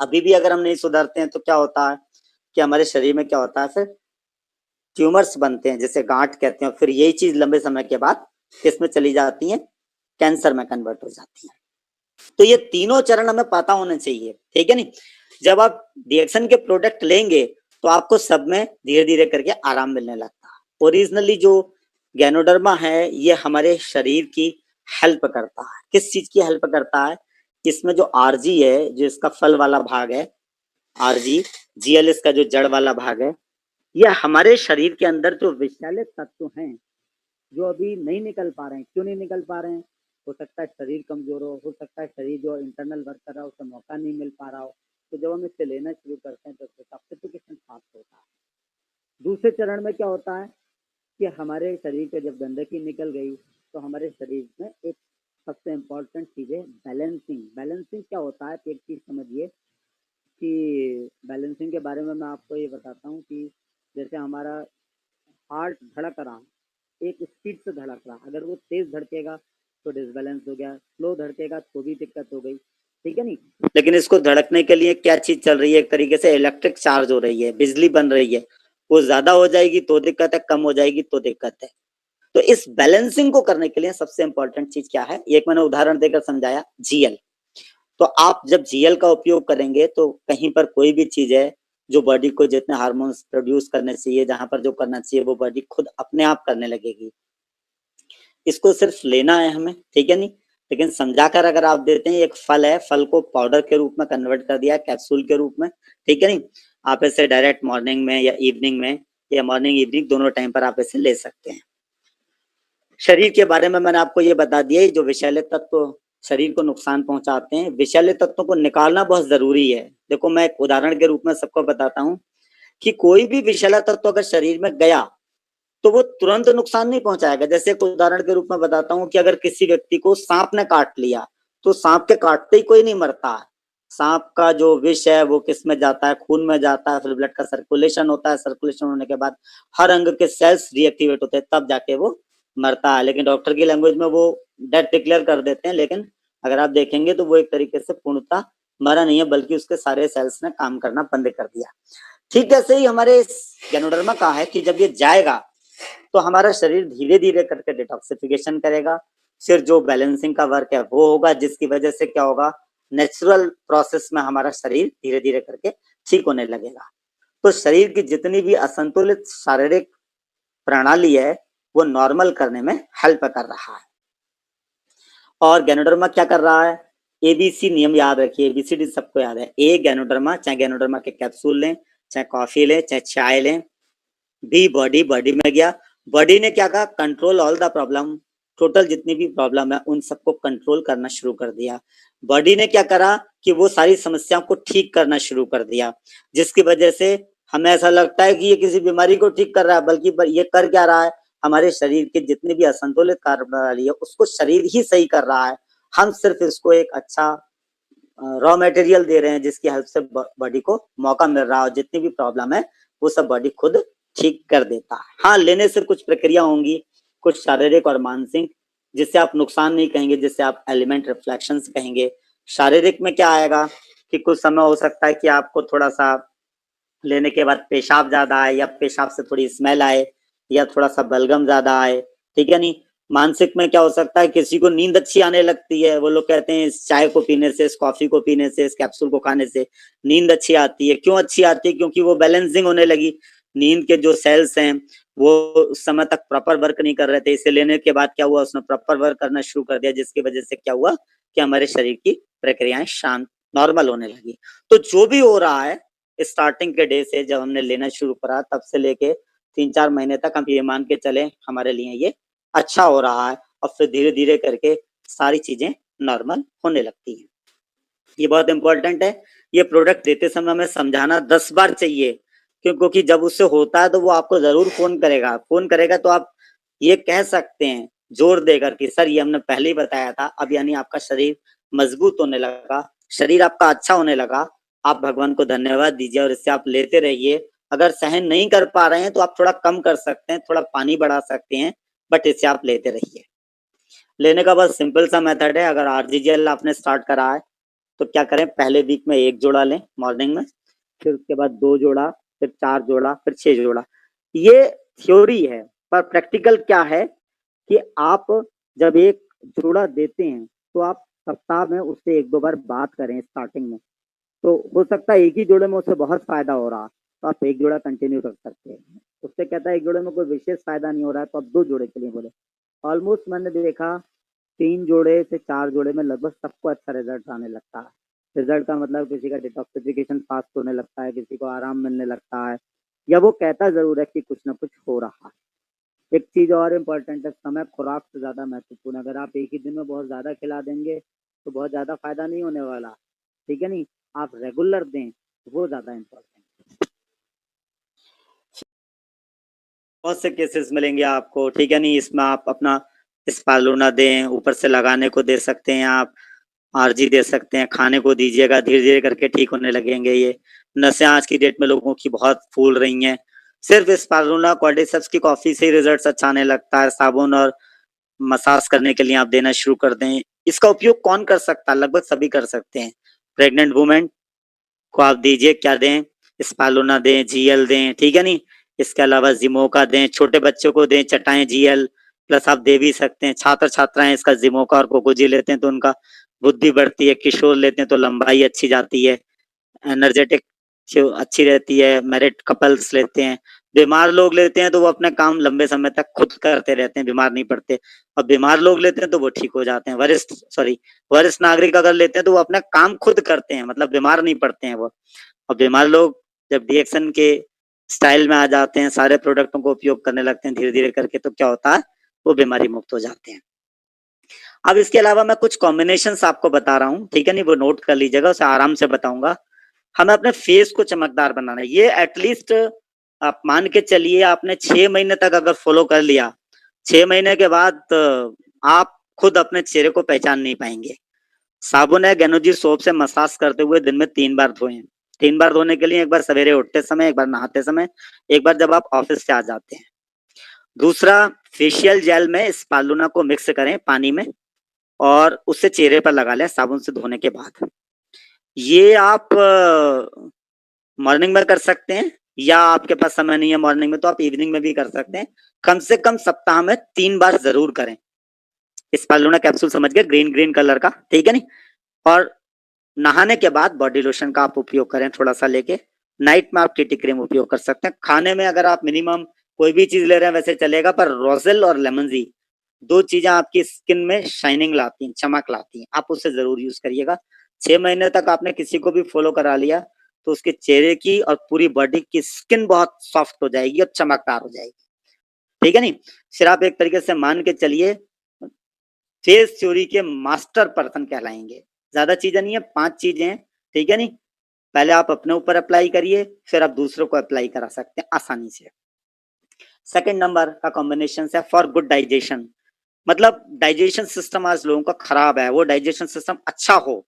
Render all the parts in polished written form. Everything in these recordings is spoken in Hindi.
अभी भी अगर हम नहीं सुधरते हैं तो क्या होता है कि हमारे शरीर में क्या होता है, फिर ट्यूमर्स बनते हैं, जैसे गांठ कहते हैं, फिर यही चीज लंबे समय के बाद किसमें चली जाती है, कैंसर में कन्वर्ट हो जाती है। तो ये तीनों चरण हमें पता होने चाहिए, ठीक है नहीं। जब आप रिएक्शन के प्रोडक्ट लेंगे तो आपको सब में धीरे धीरे करके आराम मिलने लगता है। ओरिजिनली जो गैनोडर्मा है ये हमारे शरीर की हेल्प करता है। किस चीज की हेल्प करता है? इसमें जो आरजी है, जो इसका फल वाला भाग है, आरजी, जीएल इसका जो जड़ वाला भाग है, यह हमारे शरीर के अंदर जो विषैले तत्व हैं जो अभी नहीं निकल पा रहे हैं। क्यों नहीं निकल पा रहे हैं? हो सकता है शरीर कमजोर हो सकता है शरीर जो इंटरनल वर्क कर रहा है उसे मौका नहीं मिल पा रहा हो। तो जब हम इससे लेना शुरू करते हैं तो टॉक्सिफिकेशन फास्ट होता है। दूसरे चरण में क्या होता है कि हमारे शरीर पे जब गंदगी निकल गई तो हमारे शरीर में एक सबसे इम्पोर्टेंट चीज है बैलेंसिंग। बैलेंसिंग क्या होता है? एक चीज समझिए कि बैलेंसिंग के बारे में मैं आपको ये बताता हूँ कि जैसे हमारा हार्ट धड़क रहा, एक स्पीड से धड़क रहा, अगर वो तेज धड़केगा तो डिसबैलेंस हो गया, स्लो धड़केगा तो भी दिक्कत हो गई, ठीक है नहीं। लेकिन इसको धड़कने के लिए क्या चीज चल रही है? एक तरीके से इलेक्ट्रिक चार्ज हो रही है, बिजली बन रही है। वो ज्यादा हो जाएगी तो दिक्कत है, कम हो जाएगी तो दिक्कत है। तो इस बैलेंसिंग को करने के लिए सबसे इंपॉर्टेंट चीज क्या है? एक मैंने उदाहरण देकर समझाया, जीएल। तो आप जब जीएल का उपयोग करेंगे तो कहीं पर कोई भी चीज है जो बॉडी को जितने हार्मोन्स प्रोड्यूस करने चाहिए, जहां पर जो करना चाहिए, वो बॉडी खुद अपने आप करने लगेगी। इसको सिर्फ लेना है हमें, ठीक है नहीं। लेकिन समझाकर अगर आप देते हैं, एक फल है, फल को पाउडर के रूप में कन्वर्ट कर दिया कैप्सूल के रूप में, ठीक है नहीं। आप इसे डायरेक्ट मॉर्निंग में या इवनिंग में, या मॉर्निंग इवनिंग दोनों टाइम पर आप इसे ले सकते हैं। शरीर के बारे में मैंने आपको ये बता दिया, जो विषैले तत्व शरीर को नुकसान पहुंचाते हैं, विषैले तत्वों को निकालना बहुत जरूरी है। देखो मैं एक उदाहरण के रूप में सबको बताता हूँ कि कोई भी विषैला तत्व अगर शरीर में गया तो वो तुरंत नुकसान नहीं पहुंचाएगा। जैसे एक उदाहरण के रूप में बताता हूँ कि अगर किसी व्यक्ति को सांप ने काट लिया तो सांप के काटते ही कोई नहीं मरता है। सांप का जो विष है वो किस में जाता है? खून में जाता है, फिर ब्लड का सर्कुलेशन होता है, सर्कुलेशन होने के बाद हर अंग के सेल्स रिएक्टिवेट होते हैं, तब जाके वो मरता है। लेकिन डॉक्टर की लैंग्वेज में वो डेथ डिक्लेयर कर देते हैं, लेकिन अगर आप देखेंगे तो वो एक तरीके से पूर्णतः मरा नहीं है, बल्कि उसके सारे सेल्स ने काम करना बंद कर दिया। ठीक ऐसे ही हमारे गैनोडर्मा का है कि जब ये जाएगा तो हमारा शरीर धीरे धीरे करके डिटॉक्सिफिकेशन करेगा। फिर जो बैलेंसिंग का वर्क है वो होगा, जिसकी वजह से क्या होगा, नेचुरल प्रोसेस में हमारा शरीर धीरे धीरे करके ठीक होने लगेगा। तो शरीर की जितनी भी असंतुलित शारीरिक प्रणाली है वो नॉर्मल करने में हेल्प कर रहा है। और गैनोडर्मा क्या कर रहा है? एबीसी नियम याद रखिए, एबीसीडी सबको याद है। ए गैनोडर्मा, चाहे गैनोडर्मा के कैप्सूल लें, चाहे कॉफी लें, चाहे चाय लें। बी बॉडी, बॉडी में गया, बॉडी ने क्या कहा? Control all the problem. Total जितनी भी प्रॉब्लम है उन सबको कंट्रोल करना शुरू कर दिया। बॉडी ने क्या करा कि वो सारी समस्याओं को ठीक करना शुरू कर दिया, जिसकी वजह से हमें ऐसा लगता है कि ये किसी बीमारी को ठीक कर रहा है, बल्कि ये कर क्या रहा है? हमारे शरीर के जितने भी असंतुलित कार्य प्रणाली है उसको शरीर ही सही कर रहा है। हम सिर्फ इसको एक अच्छा रॉ मटेरियल दे रहे हैं जिसकी हेल्प से बॉडी को मौका मिल रहा है, और जितनी भी प्रॉब्लम है वो सब बॉडी खुद ठीक कर देता है। हाँ, लेने से कुछ प्रक्रिया होंगी, कुछ शारीरिक और मानसिक, जिससे आप नुकसान नहीं कहेंगे, जिससे आप एलिमेंट रिफ्लेक्शंस कहेंगे। शारीरिक में क्या आएगा कि कुछ समय हो सकता है कि आपको थोड़ा सा लेने के बाद पेशाब ज्यादा आए, या पेशाब से थोड़ी स्मेल आए, या थोड़ा सा बलगम ज्यादा आए, ठीक है नहीं। मानसिक में क्या हो सकता है? किसी को नींद अच्छी आने लगती है, वो लोग कहते हैं इस चाय को पीने से, इस कॉफी को पीने से, इस कैप्सूल को खाने से नींद अच्छी आती है। क्यों अच्छी आती है? क्योंकि वो बैलेंसिंग होने लगी। नींद के जो सेल्स हैं वो उस समय तक प्रॉपर वर्क नहीं कर रहे थे, इसे लेने के बाद क्या हुआ, उसने प्रॉपर वर्क करना शुरू कर दिया, जिसकी वजह से क्या हुआ कि हमारे शरीर की प्रक्रियाएं शांत, नॉर्मल होने लगी। तो जो भी हो रहा है स्टार्टिंग के डे से, जब हमने लेना शुरू करा तब से लेके 3-4 महीने तक, हम ये मान के चले हमारे लिए ये अच्छा हो रहा है, और फिर धीरे धीरे करके सारी चीजें नॉर्मल होने लगती हैं। ये बहुत इंपॉर्टेंट है। ये प्रोडक्ट देते समय हमें समझाना 10 बार चाहिए, क्योंकि जब उससे होता है तो वो आपको जरूर फोन करेगा। फोन करेगा तो आप ये कह सकते हैं जोर देकर कि सर ये हमने पहले ही बताया था, अब यानी आपका शरीर मजबूत होने लगा, शरीर आपका अच्छा होने लगा। आप भगवान को धन्यवाद दीजिए और इससे आप लेते रहिए। अगर सहन नहीं कर पा रहे हैं तो आप थोड़ा कम कर सकते हैं, थोड़ा पानी बढ़ा सकते हैं, बट इससे आप लेते रहिए। लेने का बस सिंपल सा मेथड है। अगर आरजीजीएल आपने स्टार्ट करा है तो क्या करें, पहले वीक में 1 जोड़ा लें मॉर्निंग में, फिर उसके बाद 2 जोड़ा, फिर 4 जोड़ा, फिर 6 जोड़ा। ये थ्योरी है, पर प्रैक्टिकल क्या है कि आप जब 1 जोड़ा देते हैं तो आप सप्ताह में उससे 1-2 बार बात करें स्टार्टिंग में। तो हो सकता है एक ही जोड़े में उससे बहुत फायदा हो रहा, तो आप 1 जोड़ा कंटिन्यू रख सकते हैं। उससे कहता है 1 जोड़े में कोई विशेष फायदा नहीं हो रहा है तो आप 2 जोड़े के लिए बोले। ऑलमोस्ट मैंने देखा 3 जोड़े से 4 जोड़े में लगभग सबको अच्छा रिजल्ट आने लगता है। रिजल्ट का मतलब किसी का डिटॉक्सिफिकेशन फास्ट होने लगता है, किसी को आराम मिलने लगता है, या वो कहता जरूर है कि कुछ ना कुछ हो रहा है। एक चीज और इम्पोर्टेंट है, समय खुराक से ज्यादा महत्वपूर्ण। अगर आप एक ही दिन में बहुत ज्यादा खिला देंगे तो बहुत ज्यादा फायदा नहीं होने वाला, ठीक है नहीं, आप रेगुलर दें, वो ज्यादा इम्पोर्टेंट। बहुत से केसेस मिलेंगे आपको, ठीक है नहीं, इसमें आप अपना स्पालूना दें, ऊपर से लगाने को दे सकते हैं, आप आरजी दे सकते हैं, खाने को दीजिएगा, धीरे धीरे करके ठीक होने लगेंगे। ये नसें आज की डेट में लोगों की बहुत फूल रही हैं, सिर्फ स्पालूना कॉर्डिसेप्स की कॉफी से रिजल्ट अच्छा आने लगता है। साबुन और मसाज करने के लिए आप देना शुरू कर दें। इसका उपयोग कौन कर सकता है? लगभग सभी कर सकते हैं। प्रेग्नेंट वुमेन को आप दीजिए, क्या दें, स्पालूना दें, जीएल दें, ठीक है नहीं। इसके अलावा जिमोका दें, छोटे बच्चों को दें चटाएं जीएल प्लस आप दे भी सकते हैं। छात्र छात्राएं इसका जिमोका और कोकोजी लेते हैं तो उनका बुद्धि बढ़ती है, किशोर लेते हैं तो लंबाई अच्छी जाती है, एनर्जेटिक जो अच्छी रहती है, मैरिड कपल्स लेते हैं, बीमार लोग लेते हैं तो वो अपने काम लंबे समय तक खुद करते रहते हैं, बीमार नहीं पड़ते, और बीमार लोग लेते हैं तो वो ठीक हो जाते हैं। वरिष्ठ नागरिक अगर लेते हैं तो वो अपना काम खुद करते हैं, मतलब बीमार नहीं पड़ते हैं वो। और बीमार लोग जब डीएक्शन के स्टाइल में आ जाते हैं, सारे प्रोडक्टों को उपयोग करने लगते हैं धीरे धीरे करके, तो क्या होता है, वो बीमारी मुक्त हो जाते हैं। अब इसके अलावा मैं कुछ कॉम्बिनेशंस आपको बता रहा हूँ, ठीक है नहीं, वो नोट कर लीजिएगा, उसे आराम से बताऊंगा। हमें अपने फेस को चमकदार बनाना है। ये एटलीस्ट आप मान के चलिए, आपने 6 महीने तक अगर फॉलो कर लिया, 6 महीने के बाद आप खुद अपने चेहरे को पहचान नहीं पाएंगे। साबुन है गैनोजी सोप से मसाज करते हुए दिन में 3 बार धोएं। 3 बार धोने के लिए, एक बार सवेरे उठते समय, एक बार नहाते समय, एक बार जब आप ऑफिस से आ जाते हैं। दूसरा, फेशियल जेल में स्पालूना को मिक्स करें पानी में और उससे चेहरे पर लगा लें साबुन से धोने के बाद। ये आप मॉर्निंग में कर सकते हैं, या आपके पास समय नहीं है मॉर्निंग में तो आप इवनिंग में भी कर सकते हैं। कम से कम सप्ताह में 3 बार जरूर करें। स्पालूना कैप्सूल समझ गए, ग्रीन ग्रीन कलर का, ठीक है नहीं। और नहाने के बाद बॉडी लोशन का आप उपयोग करें थोड़ा सा लेके। नाइट में आप टीटी क्रीम उपयोग कर सकते हैं। खाने में अगर आप मिनिमम कोई भी चीज ले रहे हैं वैसे चलेगा, पर रोजेल और लेमन जी 2 चीजें आपकी स्किन में शाइनिंग लाती हैं, चमक लाती हैं, आप उसे जरूर यूज करिएगा। 6 महीने तक आपने किसी को भी फॉलो करा लिया तो उसके चेहरे की और पूरी बॉडी की स्किन बहुत सॉफ्ट हो जाएगी और चमकदार हो जाएगी, ठीक है नहीं। फिर आप एक तरीके से मान के चलिए फेस थ्योरी के मास्टर पर्सन कहलाएंगे। ज्यादा चीजें नहीं है, 5 चीजें हैं, ठीक है नहीं। पहले आप अपने ऊपर अप्लाई करिए, फिर आप दूसरों को अप्लाई करा सकते हैं आसानी से। सेकंड नंबर का कॉम्बिनेशन है फॉर गुड डाइजेशन। मतलब डाइजेशन सिस्टम आज लोगों का खराब है, वो डाइजेशन सिस्टम अच्छा हो,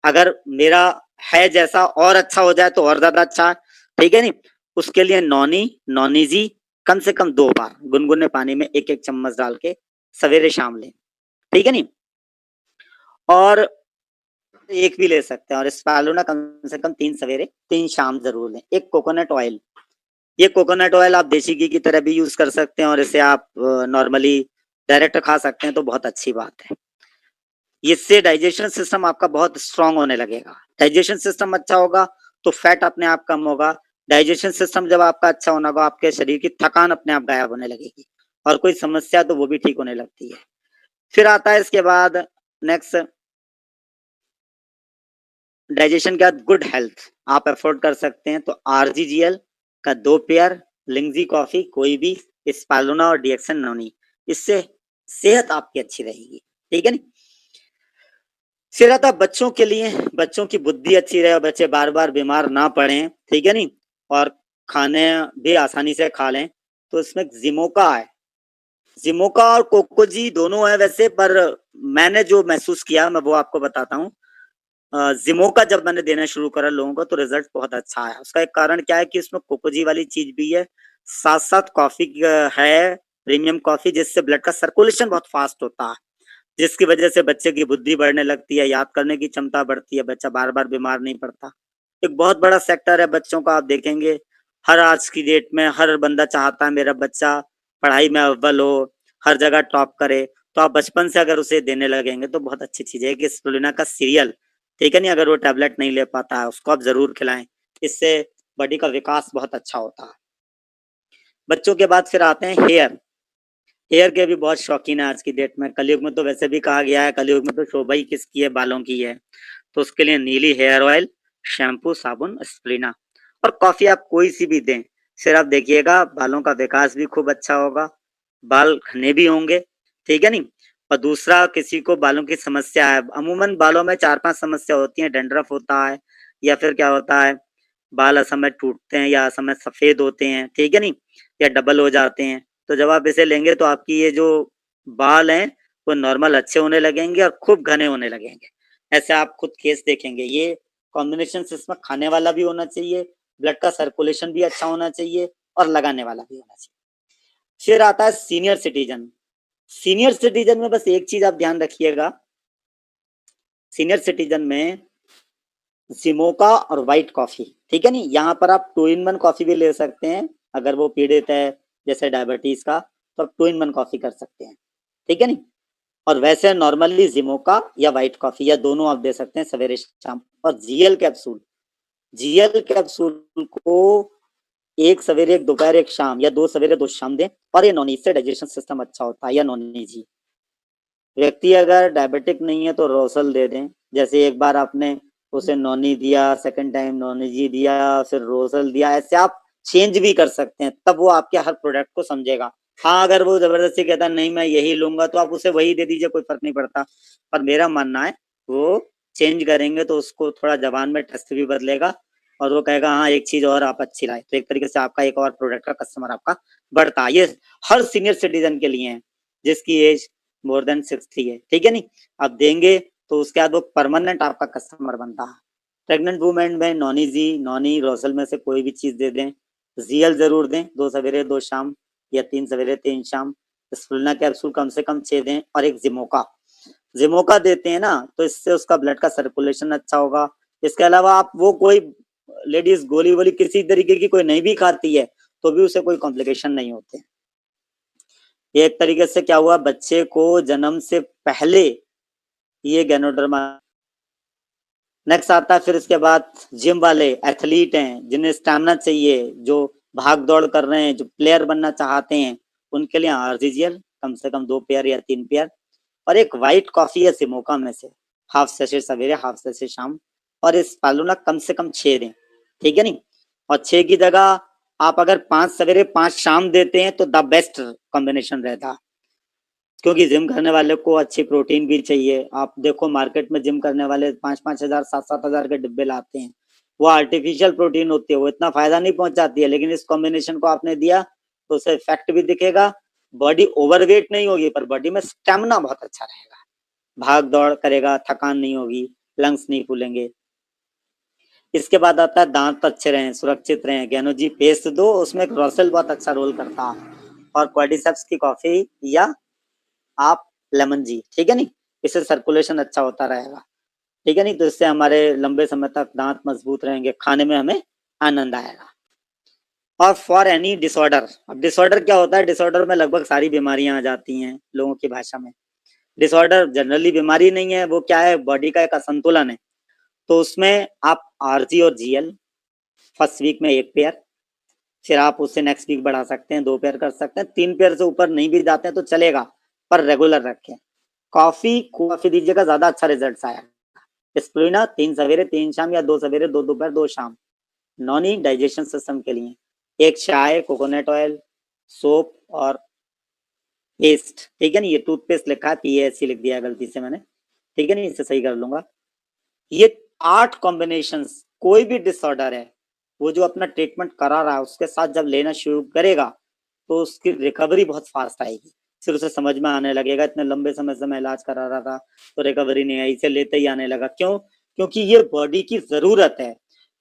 अगर मेरा है जैसा और अच्छा हो जाए तो और ज्यादा अच्छा है, ठीक है नहीं। उसके लिए नॉनीजी कम से कम 2 बार गुनगुने पानी में 1-1 चम्मच डाल के सवेरे शाम लें, ठीक है नहीं। और एक भी ले सकते हैं, और स्पालूना कम से कम 3 सवेरे 3 शाम जरूर लें। एक कोकोनट ऑयल, ये कोकोनट ऑयल आप देसी घी की तरह भी यूज कर सकते हैं और इसे आप नॉर्मली डायरेक्ट खा सकते हैं, तो बहुत अच्छी बात है। इससे डाइजेशन सिस्टम आपका बहुत स्ट्रांग होने लगेगा। डाइजेशन सिस्टम अच्छा होगा तो फैट अपने आप कम होगा। डाइजेशन सिस्टम जब आपका अच्छा होना होगा, आपके शरीर की थकान अपने आप गायब होने लगेगी, और कोई समस्या तो वो भी ठीक होने लगती है। फिर आता है इसके बाद नेक्स्ट, डाइजेशन के बाद गुड हेल्थ। आप अफोर्ड कर सकते हैं तो आरजीजीएल का 2 पेयर, लिंगजी कॉफी कोई भी, स्पालूना और डीएक्सन नोनी, इससे सेहत आपकी अच्छी रहेगी, ठीक है नहीं। फिर आता बच्चों के लिए, बच्चों की बुद्धि अच्छी रहे और बच्चे बार बार बीमार ना पड़े, ठीक है नहीं, और खाने भी आसानी से खा लें, तो इसमें जिमोका है। जिमोका और कोकोजी दोनों है वैसे, पर मैंने जो महसूस किया मैं वो आपको बताता हूँ। जिमोका जब मैंने देना शुरू करा लोगों को तो रिजल्ट बहुत अच्छा आया। उसका एक कारण क्या है कि इसमें कोकोजी वाली चीज भी है, साथ साथ कॉफी है, प्रीमियम कॉफी, जिससे ब्लड का सर्कुलेशन बहुत फास्ट होता है। जिसकी वजह से बच्चे की बुद्धि बढ़ने लगती है, याद करने की क्षमता बढ़ती है, बच्चा बार-बार बीमार नहीं पड़ता। एक बहुत बड़ा सेक्टर है बच्चों का, आप देखेंगे हर आज की डेट में हर बंदा चाहता है मेरा बच्चा पढ़ाई में अव्वल हो, हर जगह टॉप करे। तो आप बचपन से अगर उसे देने लगेंगे तो बहुत अच्छी चीज़ है कि स्पिरुलिना का सीरियल, ठीक है नहीं, अगर वो टैबलेट नहीं ले पाता है उसको आप ज़रूर खिलाएँ। इससे बॉडी का विकास बहुत अच्छा होता है। बच्चों के बाद फिर आते हैं हेयर। हेयर के भी बहुत शौकीन है आज की डेट में। कलयुग में तो वैसे भी कहा गया है कलयुग में तो शोभा ही किसकी है, बालों की है। तो उसके लिए नीली हेयर ऑयल, शैम्पू, साबुन, स्प्लेना और कॉफी आप कोई सी भी दें। फिर आप देखिएगा बालों का विकास भी खूब अच्छा होगा, बाल घने भी होंगे, ठीक है नहीं? और दूसरा किसी को बालों की समस्या है, अमूमन बालों में 4-5 समस्या होती हैं, डैंड्रफ होता है या फिर क्या होता है, बाल असमय टूटते हैं या असमय सफ़ेद होते हैं, ठीक है नहीं? या डबल हो जाते हैं। तो जब आप इसे लेंगे तो आपकी ये जो बाल हैं, वो नॉर्मल अच्छे होने लगेंगे और खूब घने होने लगेंगे। ऐसे आप खुद केस देखेंगे। ये कॉम्बिनेशंस इसमें खाने वाला भी होना चाहिए, ब्लड का सर्कुलेशन भी अच्छा होना चाहिए और लगाने वाला भी होना चाहिए। फिर आता है सीनियर सिटीज़न। सीनियर सिटीज़न में बस एक चीज़ आप ध्यान रखिएगा, सीनियर सिटीज़न में सिमोका और व्हाइट कॉफ़ी, ठीक है नहीं? यहाँ पर आप 2 इन 1 कॉफ़ी भी ले सकते हैं, अगर वो पीड़ित है जैसे डायबिटीज़ का, तो आप 2 इन 1 कॉफ़ी कर सकते हैं, ठीक है नहीं? और वैसे नॉर्मली जिमोका या व्हाइट कॉफ़ी या दोनों आप दे सकते हैं सवेरे-शाम। और जीएल कैप्सूल को 1 सवेरे, 1 दोपहर, 1 शाम या 2 सवेरे, 2 शाम दें और ये नॉन इससे डाइजेशन सिस्टम अच्छा होता है या नॉन-ईजी। व्यक्ति अगर डायबिटिक नहीं है तो रोसल दे दें। जैसे एक बार आपने उसे नॉनी दिया, सेकंड टाइम नॉन-ईजी दिया, फिर रोसल दिया, ऐसे आप चेंज भी कर सकते हैं, तब वो आपके हर प्रोडक्ट को समझेगा। हाँ, अगर वो ज़बरदस्ती कहता है नहीं मैं यही लूँगा तो आप उसे वही दे दीजिए, कोई फ़र्क नहीं पड़ता। पर मेरा मानना है वो चेंज करेंगे तो उसको थोड़ा ज़बान में टेस्ट भी बदलेगा और वो कहेगा हाँ, एक चीज़ और आप अच्छी लाए। तो एक तरीके से आपका एक और प्रोडक्ट का कस्टमर आपका बढ़ता है। ये हर सीनियर सिटीज़न के लिए है, जिसकी एज मोर देन 60 है, ठीक है नहीं? आप देंगे तो उसके बाद वो परमानेंट आपका कस्टमर बनता है। प्रेग्नेंट वुमेन में नॉन-ईजी, नॉनी, रोसल में से कोई भी चीज़ दे दें। ज़ीएल ज़रूर दें, 2 सवेरे 2 शाम या 3 सवेरे 3 शाम। स्प्रुलिना कैप्सूल कम से कम 6 दें और एक ज़िमोका। ज़िमोका देते हैं ना, तो इससे उसका ब्लड का सर्कुलेशन अच्छा होगा। इसके अलावा आप वो कोई लेडीज़ गोली-वोली किसी तरीके की कोई नहीं भी खाती है, तो भी उसे कोई कॉम्प्लिकेशन नहीं होते। एक तरीके से क्या हुआ, बच्चे को जन्म से पहले ये गैनोडर्मा। नेक्स्ट आता है फिर इसके बाद जिम वाले एथलीट हैं जिन्हें स्टैमिना चाहिए, जो भाग दौड़ कर रहे हैं, जो प्लेयर बनना चाहते हैं, उनके लिए आरजीजीएल कम से कम 2 पेयर या 3 पेयर और एक व्हाइट कॉफी या सिमोका में से हाफ सैशे सवेरे, हाफ सैशे शाम और इस स्पालुना कम से कम 6 दें, ठीक है नहीं? और 6 की जगह आप अगर 5 सवेरे 5 शाम देते हैं तो द बेस्ट कॉम्बिनेशन रहता। क्योंकि जिम करने वाले को अच्छी प्रोटीन भी चाहिए। आप देखो मार्केट में जिम करने वाले 5-5 हज़ार, 7-7 हज़ार के डिब्बे लाते हैं। वो आर्टिफिशियल प्रोटीन होती है, वो इतना फ़ायदा नहीं पहुँचाती है, लेकिन इस कॉम्बिनेशन को आपने दिया तो उसे इफ़ेक्ट भी दिखेगा, बॉडी ओवरवेट नहीं होगी पर बॉडी में स्टैमिना बहुत अच्छा रहेगा। भाग-दौड़ करेगा, थकान नहीं होगी, लंग्स नहीं फूलेंगे। इसके बाद आता है दाँत अच्छे रहें, सुरक्षित रहें, गैनोजी पेस्ट दो, उसमें क्रोसिल बहुत अच्छा रोल करता है और क्वाड्रिसेप्स की कॉफ़ी या आप लेमन जी, ठीक है नहीं? इससे सर्कुलेशन अच्छा होता रहेगा, ठीक है नहीं? तो इससे हमारे लंबे समय तक दाँत मजबूत रहेंगे, खाने में हमें आनंद आएगा। और फॉर एनी डिसऑर्डर, अब डिसऑर्डर क्या होता है? डिसऑर्डर में लगभग सारी बीमारियाँ आ जाती हैं लोगों की भाषा में। डिसऑर्डर जनरली बीमारी नहीं है, वो क्या है? बॉडी का एक असंतुलन है। तो उसमें आप आरजी और जीएल फर्स्ट वीक में 1 पेयर, फिर आप उससे नेक्स्ट वीक बढ़ा सकते हैं, 2 पेयर कर सकते हैं, 3 पेयर से ऊपर नहीं भी जाते हैं तो चलेगा, पर रेगुलर रखें। कॉफ़ी दीजिएगा, ज़्यादा अच्छा रिजल्ट्स आएगा। स्प्रुलिना 3 सवेरे 3 शाम या 2 सवेरे 2 दोपहर 2 शाम। नॉनी डाइजेशन सिस्टम के लिए। एक चाय, कोकोनट ऑयल, सोप और पेस्ट, ठीक है ना? ये टूथपेस्ट लिखा है, पीएएससी लिख दिया गलती से मैंने, ठीक है ना? इसे सही कर लूँगा। ये 8 कॉम्बिनेशंस कोई भी डिसऑर्डर है, वो जो अपना ट्रीटमेंट करा रहा है उसके साथ जब लेना शुरू करेगा, तो उसकी रिकवरी बहुत फास्ट आएगी। फिर उसे समझ में आने लगेगा, इतने लंबे समय से मैं इलाज करा रहा था, तो रिकवरी नहीं आई, इसे लेते ही आने लगा। क्यों? क्योंकि ये बॉडी की ज़रूरत है।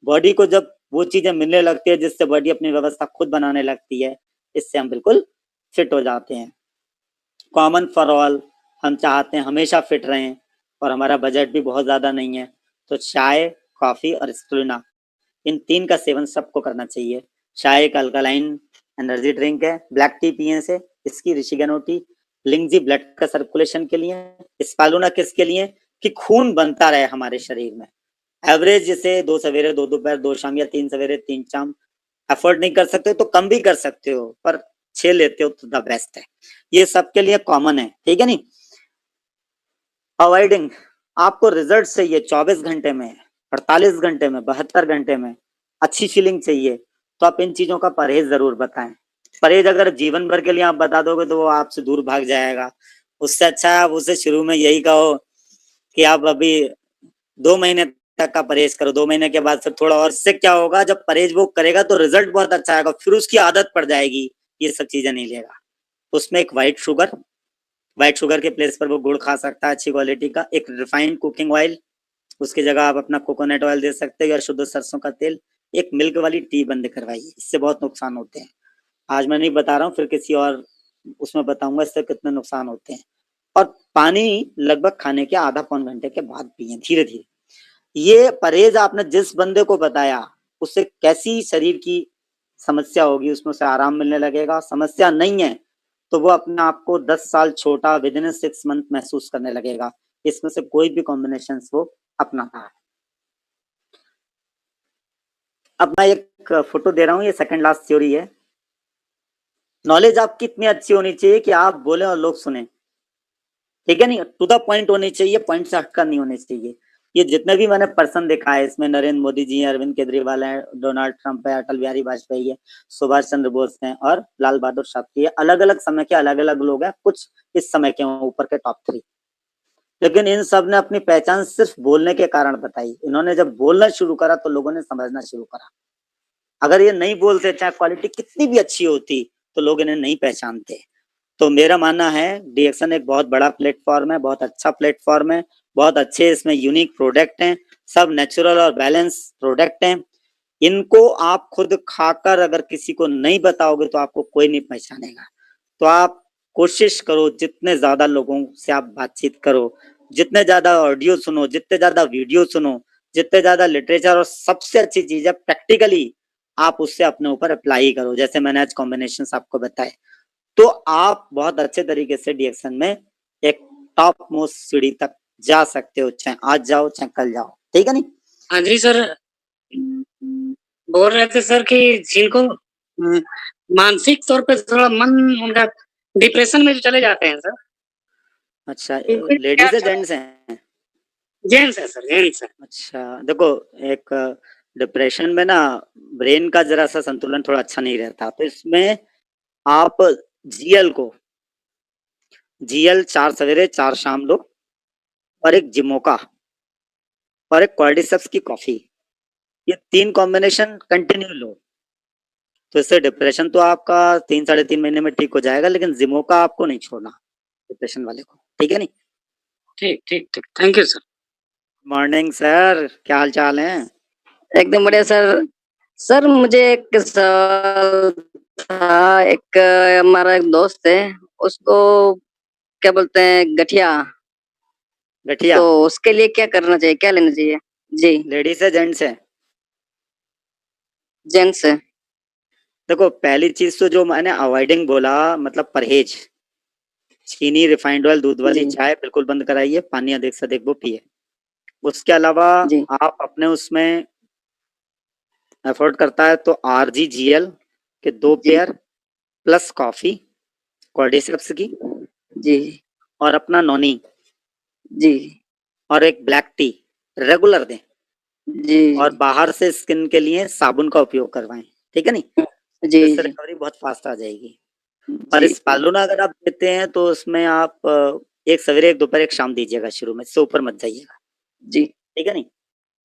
बॉडी को जब वो चीज़ें मिलने लगती है जिससे बॉडी अपनी व्यवस्था खुद बनाने लगती है, इससे हम बिल्कुल फिट हो जाते हैं। कॉमन फॉर ऑल, हम चाहते हैं हमेशा फिट रहें और हमारा बजट भी बहुत ज़्यादा नहीं है, तो चाय, कॉफ़ी और स्प्रुलिना इन 3 का सेवन सबको करना चाहिए। चाय एक अल्कलाइन एनर्जी ड्रिंक है, ब्लैक टी पिए से इसकी ऋषिगनो टी, लिंगजी ब्लड का सर्कुलेशन के लिए, स्पालुना किसके लिए कि खून बनता रहे हमारे शरीर में। एवरेज जैसे 2 सवेरे 2 दोपहर 2 शाम या 3 सवेरे 3 शाम अफोर्ड नहीं कर सकते तो कम भी कर सकते हो, पर 6 लेते हो तो द बेस्ट है। ये सबके लिए कॉमन है, ठीक है नहीं। अवॉइडिंग आपको रिजल्ट चाहिए 24 घंटे में, 48 घंटे में, 72 घंटे में अच्छी फीलिंग चाहिए, तो आप इन चीजों का परहेज जरूर बताएं। परहेज अगर जीवन भर के लिए आप बता दोगे तो वो आपसे दूर भाग जाएगा। उससे अच्छा आप उसे शुरू में यही कहो कि आप अभी 2 महीने तक का परहेज करो, 2 महीने के बाद फिर थोड़ा और। इससे क्या होगा, जब परहेज वो करेगा तो रिजल्ट बहुत अच्छा आएगा, फिर उसकी आदत पड़ जाएगी ये सब चीजें नहीं लेगा। उसमें एक व्हाइट शुगर के प्लेस पर वो गुड़ खा सकता है अच्छी क्वालिटी का। एक रिफाइंड कुकिंग ऑयल, उसकी जगह आप अपना कोकोनट ऑयल दे सकते हो या शुद्ध सरसों का तेल। एक मिल्क वाली टी बंद करवाइए, इससे बहुत नुकसान होते हैं। आज मैं नहीं बता रहा हूँ, फिर किसी और उसमें बताऊंगा इससे कितने नुकसान होते हैं। और पानी लगभग खाने के आधा पौन घंटे के बाद पिए धीरे धीरे। ये परहेज आपने जिस बंदे को बताया उससे कैसी शरीर की समस्या होगी, उसमें से आराम मिलने लगेगा। समस्या नहीं है तो वो अपने आप को 10 साल छोटा विद इन 6 मंथ महसूस करने लगेगा। इसमें से कोई भी कॉम्बिनेशन वो अपनाता है। अब मैं एक फोटो दे रहा हूँ, ये सेकंड लास्ट थ्योरी है। नॉलेज आपकी इतनी अच्छी होनी चाहिए कि आप बोले और लोग सुने, ठीक है नहीं। टू द पॉइंट होनी चाहिए, पॉइंट से हटकर नहीं होने चाहिए। ये जितने भी मैंने पर्सन देखा है इसमें नरेंद्र मोदी जी हैं, अरविंद केजरीवाल है, डोनाल्ड ट्रंप है, अटल बिहारी वाजपेयी है, सुभाष चंद्र बोस हैं और लाल बहादुर शास्त्री है। अलग अलग समय के अलग अलग लोग हैं, कुछ इस समय के ऊपर के टॉप 3। लेकिन इन सब ने अपनी पहचान सिर्फ बोलने के कारण बताई। इन्होंने जब बोलना शुरू करा तो लोगों ने समझना शुरू करा। अगर ये नहीं बोलते, चाहे क्वालिटी कितनी भी अच्छी होती, तो लोग इन्हें नहीं पहचानते। तो मेरा मानना है डीएक्शन एक बहुत बड़ा प्लेटफॉर्म है, बहुत अच्छा प्लेटफॉर्म है, बहुत अच्छे इसमें यूनिक प्रोडक्ट हैं, सब नेचुरल और बैलेंस प्रोडक्ट हैं। इनको आप खुद खाकर अगर किसी को नहीं बताओगे तो आपको कोई नहीं पहचानेगा। तो आप कोशिश करो जितने ज्यादा लोगों से आप बातचीत करो, जितने ज्यादा ऑडियो सुनो, जितने ज्यादा वीडियो सुनो, जितने ज्यादा लिटरेचर, और सबसे अच्छी चीज है प्रैक्टिकली आप उससे अपने ऊपर अप्लाई करो। जैसे मैंने आज कॉम्बिनेशन आपको बताए, तो आप बहुत अच्छे तरीके से डीएक्शन में एक टॉप मोस्ट सीढ़ी तक जा सकते हो, चाहे आज जाओ चाहे कल जाओ, ठीक है नहीं। हाँ जी सर, बोल रहे थे सर कि जिनको मानसिक तौर पे थोड़ा मन उनका डिप्रेशन में जो चले जाते हैं सर। अच्छा, लेडीज है जेंट्स हैं? जेंट्स है सर, जेंट्स है। अच्छा देखो, एक डिप्रेशन में ना ब्रेन का जरा सा संतुलन थोड़ा अच्छा नहीं रहता, तो इसमें आप जीएल को जीएल 4 सवेरे 4 शाम लो, और एक जिमोका और एक कॉर्डिसेप्स की कॉफी, ये 3 कॉम्बिनेशन कंटिन्यू लो। तो इससे डिप्रेशन तो आपका 3 साढ़े 3 महीने में ठीक हो जाएगा, लेकिन जिमोका आपको नहीं छोड़ना डिप्रेशन वाले को, ठीक है नहीं। ठीक ठीक ठीक, thank you sir. Morning sir, क्या हाल चाल है? एकदम बढ़िया सर। सर मुझे एक सवाल था। एक हमारा एक दोस्त है, उसको क्या बोलते हैं, गठिया। गठिया तो उसके लिए क्या करना चाहिए, क्या लेना चाहिए? जी, लेडीज है जेंट्स है? जेंट्स है। देखो, पहली चीज तो जो मैंने अवॉइडिंग बोला, मतलब परहेज। चीनी, रिफाइंड ऑयल, दूध वाली जी चाय बिल्कुल बंद कराइए, पानी अधिक से अधिक वो पिए। उसके अलावा जी आप अपने उसमें एफोर्ड करता है तो आरजीजीएल के 2 जी पेयर प्लस कॉफी कॉर्डिसेप्स की, जी और अपना नॉनी जी और एक ब्लैक टी रेगुलर दें। जी और बाहर से स्किन के लिए साबुन का उपयोग करवाएं, ठीक है नहीं। जी इससे जी रिकवरी बहुत फास्ट आ जाएगी। और जी स्पालुना अगर आप देते हैं तो उसमें आप एक सवेरे एक दोपहर एक शाम दीजिएगा, शुरू में, इससे ऊपर मत जाइएगा, जी ठीक है नहीं।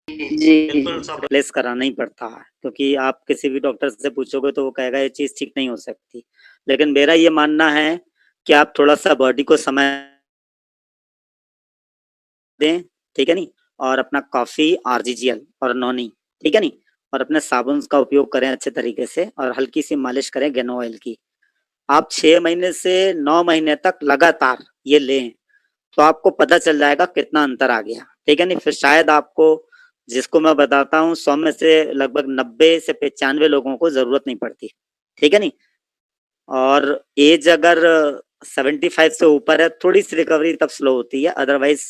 जी रिप्लेस कराना ही पड़ता है, क्योंकि आप किसी भी डॉक्टर से पूछोगे तो वो कहेगा ये चीज ठीक नहीं हो सकती। लेकिन मेरा ये मानना है कि आप थोड़ा सा बॉडी को समय दें, ठीक है नहीं। और अपना कॉफी, आरजीजीएल और नॉनी, ठीक है नहीं। और अपने साबुन का उपयोग करें अच्छे तरीके से, और हल्की सी मालिश करें गेनो ऑयल की। आप 6 महीने से 9 महीने तक लगातार ये लें, तो आपको पता चल जाएगा कितना अंतर आ गया, ठीक है नहीं। फिर शायद आपको, जिसको मैं बताता हूँ 100 में से लगभग 90 से 95 लोगों को जरूरत नहीं पड़ती, ठीक है नहीं। और एज अगर 75 से ऊपर है, थोड़ी सी रिकवरी तब स्लो होती है, अदरवाइज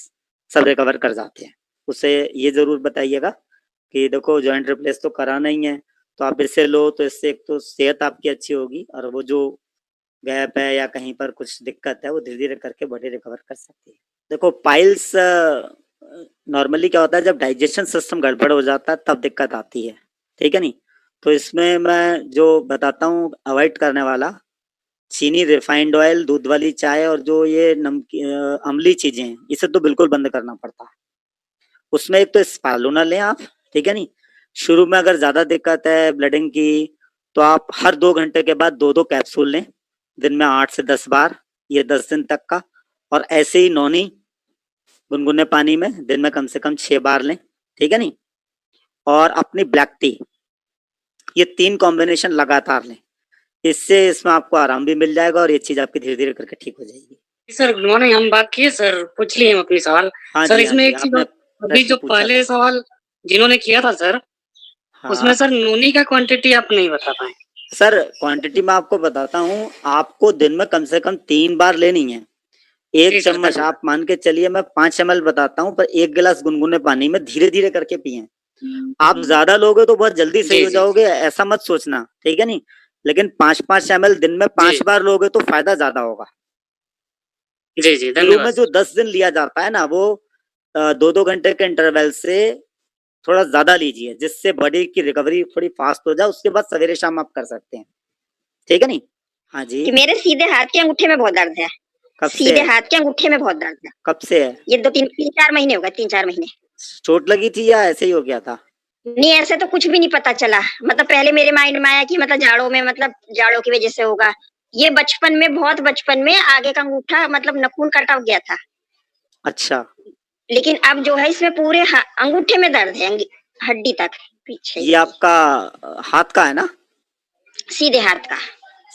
सब रिकवर कर जाते हैं। उसे ये जरूर बताइएगा कि देखो जॉइंट रिप्लेस तो कराना ही है, तो आप इसे लो, तो इससे एक तो सेहत आपकी अच्छी होगी, और वो जो गैप है या कहीं पर कुछ दिक्कत है वो धीरे धीरे करके बॉडी रिकवर कर सकती है। देखो पाइल्स नॉर्मली क्या होता है, जब डाइजेशन सिस्टम गड़बड़ हो जाता है तब दिक्कत आती है, ठीक है नहीं। तो इसमें मैं जो बताता हूँ अवॉइड करने वाला, चीनी, रिफाइंड ऑयल, दूध वाली चाय और जो ये अम्लीय चीजें हैं, इसे तो बिल्कुल बंद करना पड़ता है। उसमें एक तो स्पालूना लें आप, ठीक है नहीं। शुरू में अगर ज्यादा दिक्कत है ब्लडिंग की, तो आप हर 2 घंटे के बाद 2-2 कैप्सूल लें, दिन में 8 से 10 बार, ये 10 दिन तक का। और ऐसे ही नोनी गुनगुने पानी में दिन में कम से कम 6 बार लें, ठीक है नहीं। और अपनी ब्लैक टी, ये 3 कॉम्बिनेशन लगातार लें, इससे इसमें आपको आराम भी मिल जाएगा और ये चीज आपकी धीरे धीरे करके ठीक हो जाएगी। सर गुड मॉर्निंग, हम बात किए सर, पूछ लिए हम अपनी सवाल। हाँ सर जी, इसमें हाँ एक जी, चीज, आपने अभी जो प्रश्न पूछा पहले था। सवाल जिन्होंने किया था सर, उसमें हाँ सर नोनी का क्वांटिटी आप नहीं बता पाए। सर, क्वांटिटी मैं आपको बताता हूँ, आपको दिन में कम से कम 3 बार लेनी है। जी एक सर, चम्मच, आप मान के चलिए, मैं 5 ml बताता हूँ, पर 1 गिलास गुनगुने पानी में धीरे धीरे करके पिए। आप ज्यादा लोगे तो बहुत जल्दी सही जी हो जी जाओगे, ऐसा मत सोचना, ठीक है नहीं। लेकिन 5-5 ml दिन में 5 जी बार लोगे तो फायदा ज्यादा होगा। जी जी, शुरू धन्यवाद में जो सर। 10 दिन लिया जाता है ना, वो 2-2 घंटे के इंटरवल से थोड़ा ज्यादा लीजिए, जिससे बॉडी की रिकवरी थोड़ी फास्ट हो जाए। उसके बाद सवेरे शाम आप कर सकते हैं, ठीक है नहीं। हाँ जी। कि मेरे सीधे हाथ के अंगूठे में बहुत दर्द है। कब से सीधे है? हाथ के अंगूठे में बहुत दर्द है। कब से है? ये 2-3-4 महीने हो गए, 3-4 महीने। चोट लगी थी या ऐसे ही हो गया था? नहीं, ऐसे तो कुछ भी नहीं पता चला। मतलब पहले मेरे माइंड में आया कि मतलब जाड़ों में, मतलब जाड़ों की वजह से होगा। ये बचपन में, बहुत बचपन में आगे का अंगूठा मतलब नाखून कटा गया था। अच्छा, लेकिन अब जो है इसमें पूरे अंगूठे में दर्द है, हड्डी तक पीछे। ये आपका हाथ का है ना? सीधे हाथ का।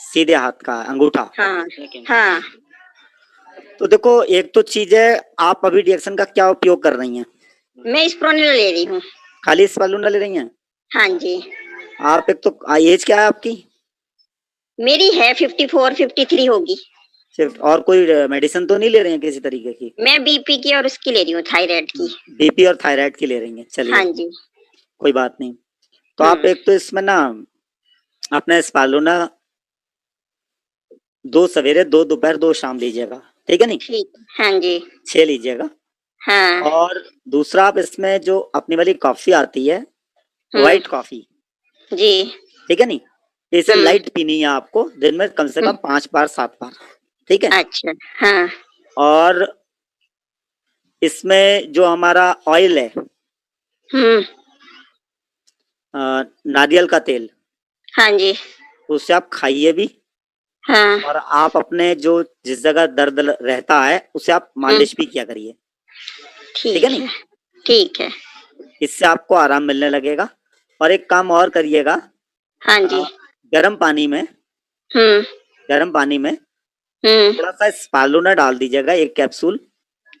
सीधे हाथ का अंगूठा। हाँ हाँ। तो देखो, एक तो चीज है, आप अभी डिएक्शन का क्या उपयोग कर रही हैं? मैं स्प्रोनिल ले रही हूँ। खाली स्पालूना ले रही हैं? हाँ जी। आप एक तो एज क्या है आपकी? मेरी है 54-53 होगी। सिर्फ, और कोई मेडिसिन तो नहीं ले रही हैं किसी तरीके की? मैं बीपी की और उसकी ले रही हूँ, थायराइड की। बीपी और थायराइड की ले रही हैं, चलिए हाँ जी। कोई बात नहीं। तो आप एक तो इसमें ना अपना स्पालूना 2 सवेरे, 2 दोपहर, 2 शाम लीजिएगा, ठीक है नहीं। ठीक। हाँ जी। 6 लीजिएगा। हाँ। और दूसरा, आप इसमें जो अपनी वाली कॉफी आती है, व्हाइट कॉफी, जी। ठीक है नहीं, इसे लाइट पीनी है आपको, दिन में कम से कम 5 बार 7 बार, ठीक है। अच्छा। हाँ। और इसमें जो हमारा ऑयल है, नारियल का तेल, हाँ जी। उससे आप खाइए भी। हाँ। और आप अपने जो जिस जगह दर्द रहता है उसे आप मालिश भी किया करिए, ठीक है नहीं। ठीक है। इससे आपको आराम मिलने लगेगा। और एक काम और करिएगा, हाँ जी। गर्म पानी में, गर्म पानी में थोड़ा सा स्पालूना डाल दीजिएगा, 1 कैप्सूल,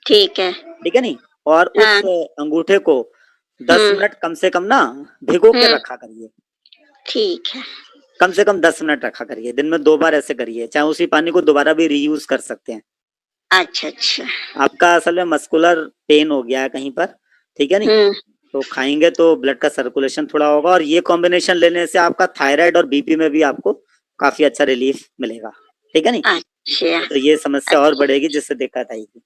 ठीक है। ठीक है नहीं। और हाँ। उस अंगूठे को 10 मिनट कम से कम ना भिगो के रखा करिए। ठीक है। कम से कम 10 मिनट रखा करिए, दिन में 2 बार ऐसे करिए, चाहे उसी पानी को दोबारा भी रीयूज कर सकते हैं। अच्छा अच्छा। आपका असल में मस्कुलर पेन हो गया है कहीं पर, ठीक है नहीं, तो खाएंगे तो ब्लड का सर्कुलेशन थोड़ा होगा, और ये कॉम्बिनेशन लेने से आपका थायराइड और बीपी में भी आपको काफी अच्छा रिलीफ मिलेगा, ठीक है नहीं। अच्छा। तो ये समस्या और बढ़ेगी, जिससे दिक्कत आएगी।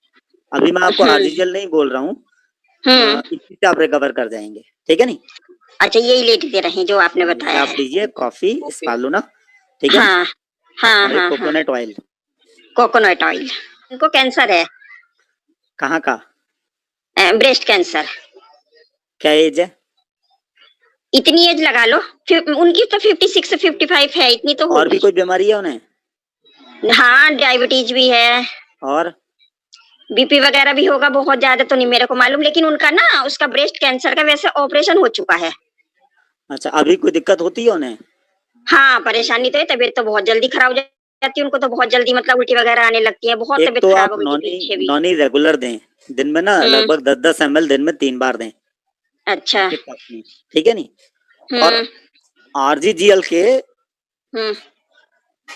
अभी मैं आपको आर्टिफिशियल नहीं बोल रहा हूँ, इसी से आप रिकवर कर जाएंगे, ठीक है नहीं। अच्छा, यही लेते रहे जो आपने बताया आप है। लीजिए कॉफी, स्पालूना, ठीक है। हाँ हाँ और हाँ। Coconut oil. Coconut oil. उनको कैंसर है, कहाँ का? Breast cancer. क्या एज है? इतनी एज लगा लो, उनकी तो 56 से 55 है, इतनी तो और भी होगी। कोई बीमारी है उन्हें? हाँ, डायबिटीज भी है, और बीपी वगैरह भी होगा। बहुत ज्यादा तो नहीं मेरे को मालूम, लेकिन उनका ना, उसका ब्रेस्ट कैंसर का वैसे ऑपरेशन हो चुका है। अच्छा, अभी कोई दिक्कत होती है उन्हें? हाँ, परेशानी तो है, तबीयत तो बहुत जल्दी खराब हो जाती है उनको तो बहुत जल्दी मतलब उल्टी वगैरह आने लगती है, बहुत एक तबीयत तो खराब आप हो गई थी पीछे भी। नॉनी रेगुलर दें, दिन में ना लगभग 10-10 ml दिन में 3 बार दें। अच्छा। एक कप में, ठीक है नहीं। और RGGL के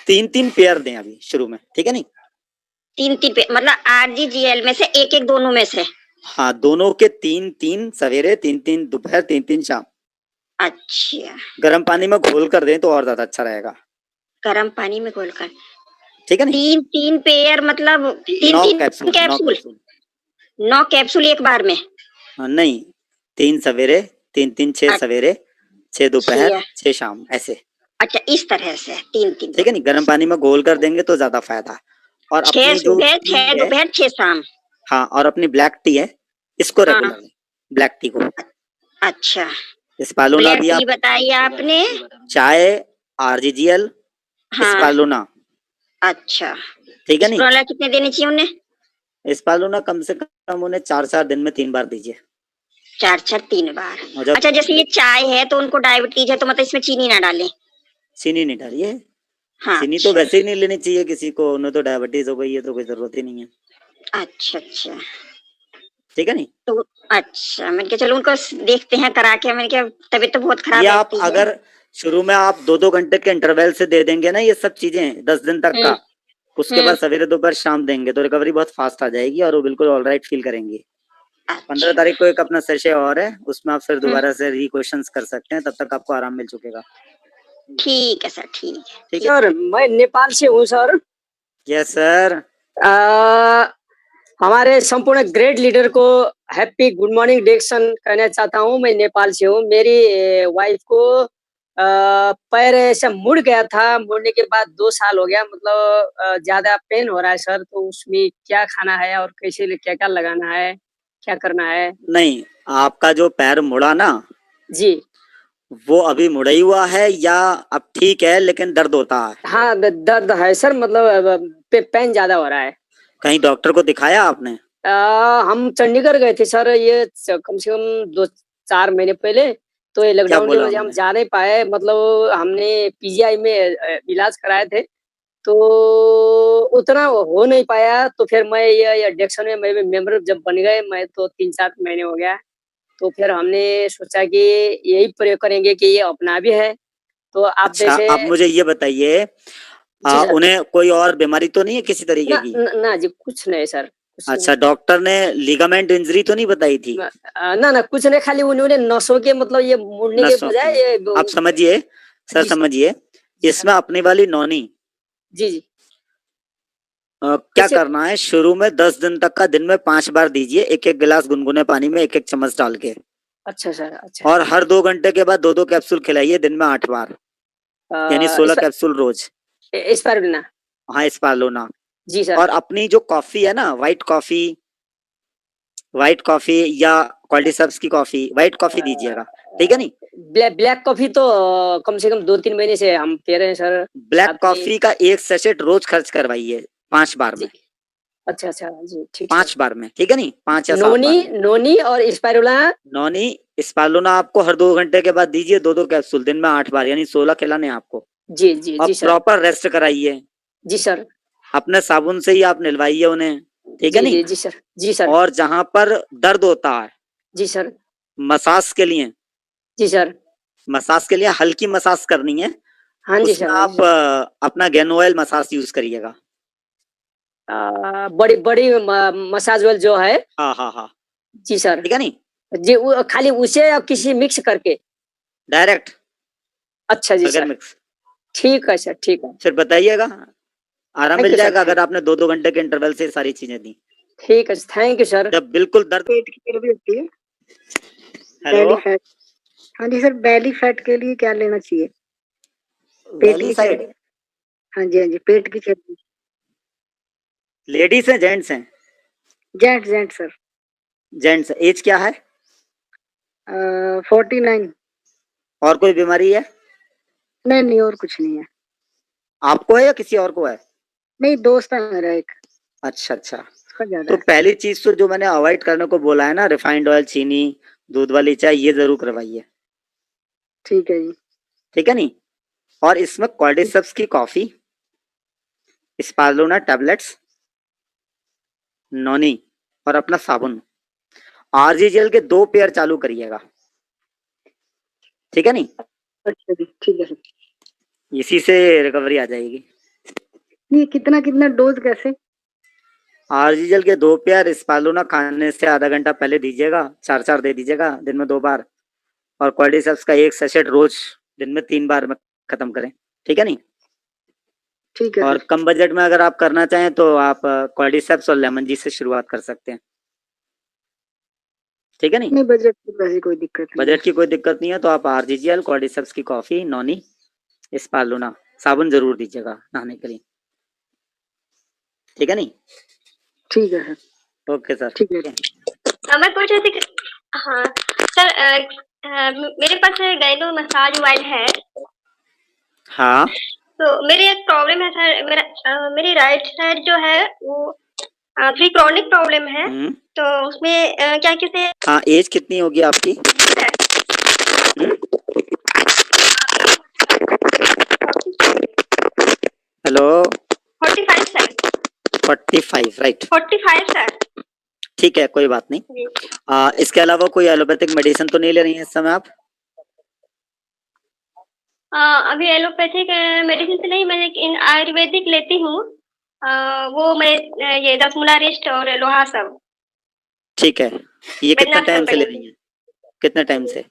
3-3 पेयर दें अभी शुरू में, ठीक है नहीं। 3-3 पे मतलब RGGL में से एक-एक दोनों में से? हाँ, दोनों के 3-3 सवेरे, 3-3 दोपहर, 3-3 शाम। अच्छा। गर्म पानी में घोल कर दें तो और ज्यादा अच्छा रहेगा। गर्म पानी में घोलकर, ठीक है नहीं। 3-3 पेयर मतलब 9 3-3 कैप्सूल, 9 कैप्सूल? कैप्सूल। 9 कैप्सूल एक बार में? नहीं, 3 सवेरे, 3-3 6 सवेरे, 6 दोपहर, 6 शाम, ऐसे। अच्छा, इस तरह से 3-3। ठीक है नहीं, गर्म पानी में घोल कर देंगे तो ज्यादा फायदा। और 6 अपनी जो सुबह, टी 6 है, दोपहर, 6 शाम। हाँ, और अपनी ब्लैक टी है, इसको हाँ। रेगुलर, ब्लैक टी को। अच्छा, स्पालूना ब्लैक भी टी आप, बताई आपने। चाय, RGGL, हाँ। स्पालूना, अच्छा, ठीक है नहीं। स्प्रोला कितने देने चाहिए उन्हें? स्पालूना कम से कम उन्हें 4-4 दिन में 3 बार दीजिए। 4-4 3 बार। और जब अच्छा, जैसे ये चाय है तो उनको डायबिटीज है तो मतलब इसमें चीनी ना डालें? चीनी नहीं डालिए। हाँ। चीनी तो अच्छा वैसे ही नहीं लेनी चाहिए किसी को, उन्हें तो डायबिटीज हो गई है तो कोई जरूरत ही नहीं है। अच्छा। अच्छा ठीक है नहीं। तो अच्छा, मैंने कहा चलो उनको देखते हैं करा के, मैंने कहा तबीयत तो बहुत खराब ये आप रहती है। अगर शुरू में आप 2-2 घंटे के इंटरवल से दे देंगे ना ये सब चीजें 10 दिन तक का, उसके बाद सवेरे दोपहर शाम देंगे तो रिकवरी बहुत फास्ट आ जाएगी और वो बिल्कुल ऑलराइट फील करेंगी। 15 तारीख को एक अपना सेशन और है, उसमें आप फिर दोबारा से री क्वेश्चंस कर सकते हैं, तब तक आपको आराम मिल चुकेगा। ठीक है सर, ठीक है। ठीक है सर मैं नेपाल से हूँ सर। Yes sir. हमारे संपूर्ण ग्रेट लीडर को हैप्पी गुड मॉर्निंग डिक्शन कहना चाहता हूँ। मैं नेपाल से हूँ। मेरी वाइफ को पैर ऐसा मुड़ गया था, मुड़ने के बाद 2 साल हो गया, मतलब ज्यादा पेन हो रहा है सर। तो उसमें क्या खाना है और कैसे क्या क्या लगाना है, क्या करना है? नहीं, आपका जो पैर मुड़ा ना जी, वो अभी मुड़ा ही हुआ है या अब ठीक है लेकिन दर्द होता है? हाँ दर्द है सर, मतलब पेन ज्यादा हो रहा है। कहीं डॉक्टर को दिखाया आपने? हम चंडीगढ़ गए थे सर, ये कम से कम 2-4 महीने पहले। तो ये क्या लॉकडाउन की बोला वजह हम उन्होंने? जा नहीं पाए, मतलब हमने PGI में इलाज कराए थे तो उतना हो नहीं पाया। तो फिर मैं ये एडिक्शन में मैं भी मेंबर जब बन गए, मैं तो 3-4 महीने हो गया। तो फिर हमने सोचा कि यही प्रयोग करेंगे कि ये अपना भी है। तो आप अच्छा, जैसे। अब मुझे ये बताइए, जी सर। उन्हें कोई और बीमारी तो नहीं है किसी तरीके की? ना जी, कुछ नहीं सर, कुछ नहीं। अच्छा, डॉक्टर ने लिगामेंट इंजरी तो नहीं बताई थी? ना कुछ नहीं, खाली उन्होंने नसों के मतलब ये मुड़ने के नसों बजाय की। ये आप समझिए सर, जी सर। समझिए, जी सर। इसमें अपनी वाली नौनी जी जी। क्या कैसे? करना है, शुरू में 10 दिन तक का दिन में 5 बार दीजिए, 1-1 गिलास गुनगुने पानी में 1-1 चम्मच डाल के। अच्छा सर, अच्छा। और हर 2 घंटे के बाद 2-2 कैप्सूल खिलाइए दिन में 8 बार, यानी 16 कैप्सूल रोज। स्पारुलिना। हाँ, स्पालूना। जी सर। और अपनी जो कॉफी है ना, व्हाइट कॉफी या कॉल्डिसप्स की कॉफी, व्हाइट कॉफी दीजिएगा, ठीक है नहीं। ब्लैक कॉफी तो कम से कम 2-3 महीने से हम पी रहे हैं सर। ब्लैक साथ में। कॉफी का 1 सैशेट रोज खर्च करवाइए 5 बार जी। में। अच्छा अच्छा, जी ठीक 5 सर। बार में, ठीक है नहीं, 5 या 7 नोनी बार में। नोनी और स्पारुलिना। नॉनी स्पालूना आपको हर 2 घंटे के बाद दीजिए, 2-2 कैप्सूल दिन में 8 बार, यानी 16 खिलाने हैं आपको। जी जी और जी सर। प्रॉपर रेस्ट कराइए, जी सर। अपने साबुन से ही आप नहलवाइए उन्हें, ठीक है जी नहीं। जी जी सर। जी सर। और जहां पर दर्द होता है, जी सर। मसाज के लिए, जी सर। हल्की मसाज करनी है, हाँ जी उसमें सर, हाँ जी आप सर। अपना गेन ऑयल मसाज यूज करिएगा। बड़ी बड़ी मसाज ऑयल जो है। हाँ हाँ हाँ, जी सर। ठीक है नहीं, जी, खाली उसे या किसी मिक्स करके? डायरेक्ट अच्छा जी बगैर सर। मिक्स। ठीक है सर, ठीक है। फिर बताइएगा, आराम थैंक मिल यू सर, जाएगा अगर आपने 2-2 घंटे के इंटरवल से सारी चीजें दी। ठीक है, थैंक यू सर। जब बिल्कुल दर्द। पेट की चर्बी होती है, हेलो, बेली फैट। हाँ जी सर, बेली फैट के लिए क्या लेना चाहिए? पेट वैली की साइड, चर्बी। हाँ जी, हाँ जी, पेट की चर्बी। लेडीज हैं जेंट्स हैं? Gent gent sir. Gents. Age क्या है? 49। और कोई बीमारी है? नहीं नहीं, और कुछ नहीं है। आपको है या किसी और को है? नहीं, दोस्त है मेरा एक, अच्छा अच्छा। उसका ज्यादा तो है। पहली चीज तो जो मैंने अवॉइड करने को बोला है ना, रिफाइंड ऑयल, चीनी, दूध वाली चाय, ये जरूर करवाइए, ठीक है जी। ठीक है नहीं। और इसमें कॉर्डिसप्स की कॉफी स्पालूना टैबलेट्स, नॉनी और अपना साबुन। आरजी जेल के 2 पेयर चालू करिएगा, ठीक है नहीं? अच्छा जी, ठीक है सर। इसी से रिकवरी आ जाएगी। ये कितना कितना डोज कैसे? आरजी जेल के 2 पेयर स्पालूना खाने से आधा घंटा पहले दीजिएगा, 4 दे दीजिएगा दिन में 2 बार। और क्वाड्रिसेप्स का 1 सेशेट रोज दिन में 3 बार में खत्म करें, ठीक है नहीं? ठीक है और सर। कम बजट में अगर आप करना चाहें तो आप क्वाड्रिसेप्स और लेमन जी से शुरुआत कर सकते हैं, ठीक है नहीं? नहीं, बजट की वैसे कोई दिक्कत नहीं बजट की कोई दिक्कत नहीं है तो आप आरजीजीएल, क्वाड्रिसेप्स की कॉफी, नॉनी, स्पालूना, साबुन जरूर दीजिएगा नहाने के लिए, ठीक है नहीं? ठीक है सर। Okay sir. ठीक है। मैं पूछ रही थी हाँ सर, मेरे पास गाइनो मसाज ऑयल है, हाँ तो मेरी एक प्रॉब्लम है सर, मेरी राइट साइड जो है वो थोड़ी क्रॉनिक प्रॉब्लम है, तो उसमें क्या किसे हाँ, एज कितनी होगी आपकी? हेलो? 45 सर। 45 राइट? 45 सर। ठीक है, कोई बात नहीं। इसके अलावा कोई एलोपैथिक मेडिसिन तो नहीं ले रही हैं इस समय आप? अभी एलोपैथिक मेडिसिन से नहीं, मैं आयुर्वेदिक लेती हूँ, वो मैं ये दसमुला रिस्ट और लोहा सब। ठीक है, ये कितना मेडनास टाइम से ले कंपनी रही हैं? कितने टाइम से?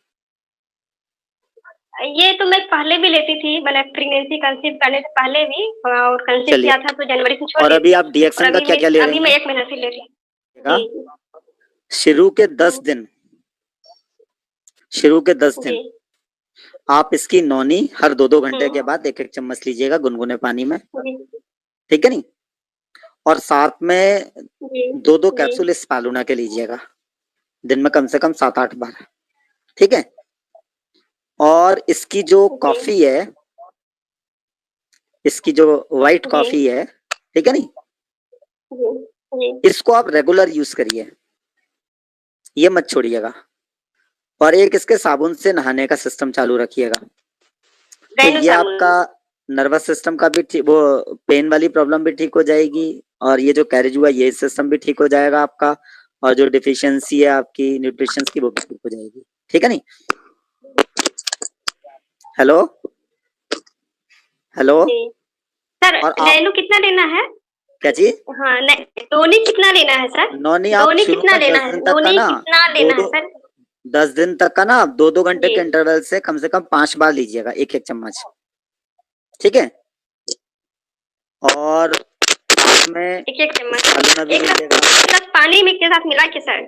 ये तो मैं पहले भी लेती थी, मैंने प्रेगनेंसी कंसीव करने से पहले भी, और कंसीव चलिए। किया था तो जनवरी से छोड़ और दी अभी थी। आप डीएक्सन और का क्या क्या ले अभी रही मैं हैं? 1 महीना से ले रही हाँ? हूँ। शुरू के 10 दिन, शुरू के 10 दिन जी आप इसकी नौनी हर 2-2 घंटे हम्म। के बाद 1-1 चम्मच लीजिएगा गुनगुने पानी में, जी ठीक है नहीं? और साथ में जी 2-2 जी कैप्सूल स्पालूना के लीजिएगा दिन में कम से कम 7-8 बार, ठीक है? और इसकी जो जी कॉफी है, इसकी जो व्हाइट जी कॉफी है, ठीक है नहीं, जी जी इसको आप रेगुलर यूज करिए, ये मत छोड़िएगा। और एक इसके साबुन से नहाने का सिस्टम चालू रखिएगा, तो गाइनो ये साबुन। आपका नर्वस सिस्टम का भी वो पेन वाली प्रॉब्लम भी ठीक हो जाएगी, और ये जो कैरेज हुआ ये सिस्टम भी ठीक हो जाएगा आपका, और जो डिफिशियंसी है आपकी न्यूट्रिशन की वो भी ठीक हो जाएगी, ठीक है नहीं? हेलो? हेलो? जी सर, और आप गाइनो कितना लेना है? क्या चीज? हाँ नहीं, धोनी कितना लेना है सर? नौनी आप धोनी शुरू कितना का लेना 10 है? दिन तक का धोनी ना, कितना लेना है सर? 10 दिन तक का ना आप 2-2 घंटे जी के इंटरवल से कम 5 बार लीजिएगा 1-1 चम्मच, ठीक है? और साथ में 1-1 चम्मच, स्पालूना भी एक लीजिएगा। गिलास पानी में के साथ मिला के सर।